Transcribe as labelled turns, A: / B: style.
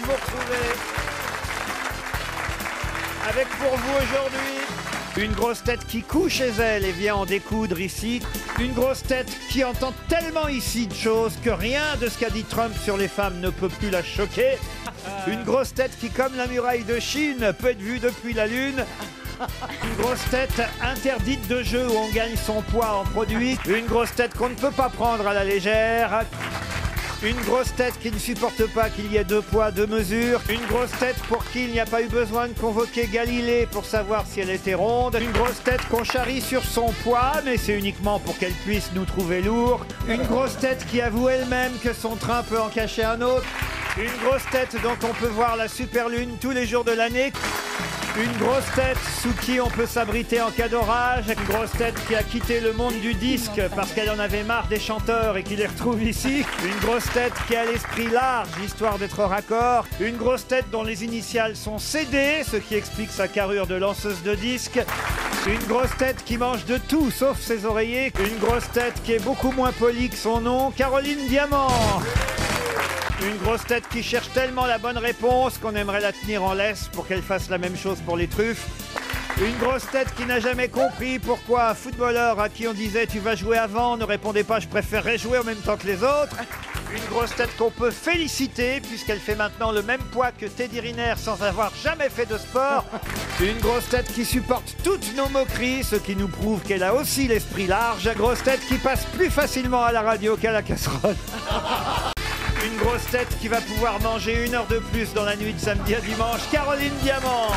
A: de vous retrouver avec pour vous aujourd'hui une grosse tête qui coud chez elle et vient en découdre ici. Une grosse tête qui entend tellement ici de choses que rien de ce qu'a dit Trump sur les femmes ne peut plus la choquer. Une grosse tête qui, comme la muraille de Chine, peut être vue depuis la Lune. Une grosse tête interdite de jeu où on gagne son poids en produits. Une grosse tête qu'on ne peut pas prendre à la légère. Une grosse tête qui ne supporte pas qu'il y ait 2 poids, 2 mesures. Une grosse tête pour qui il n'y a pas eu besoin de convoquer Galilée pour savoir si elle était ronde. Une grosse tête qu'on charrie sur son poids, mais c'est uniquement pour qu'elle puisse nous trouver lourds. Une grosse tête qui avoue elle-même que son train peut en cacher un autre. Une grosse tête dont on peut voir la super lune tous les jours de l'année. Une grosse tête sous qui on peut s'abriter en cas d'orage. Une grosse tête qui a quitté le monde du disque parce qu'elle en avait marre des chanteurs et qui les retrouve ici. Une grosse tête qui a l'esprit large, histoire d'être raccord. Une grosse tête dont les initiales sont CD, ce qui explique sa carrure de lanceuse de disques. Une grosse tête qui mange de tout sauf ses oreillers. Une grosse tête qui est beaucoup moins polie que son nom, Caroline Diamant. Une grosse tête qui cherche tellement la bonne réponse qu'on aimerait la tenir en laisse pour qu'elle fasse la même chose pour les truffes. Une grosse tête qui n'a jamais compris pourquoi un footballeur à qui on disait « tu vas jouer avant » ne répondait pas « je préférerais jouer en même temps que les autres ». Une grosse tête qu'on peut féliciter puisqu'elle fait maintenant le même poids que Teddy Riner sans avoir jamais fait de sport. Une grosse tête qui supporte toutes nos moqueries, ce qui nous prouve qu'elle a aussi l'esprit large. Une grosse tête qui passe plus facilement à la radio qu'à la casserole. Une grosse tête qui va pouvoir manger 1 heure de plus dans la nuit de samedi à dimanche, Caroline Diamant.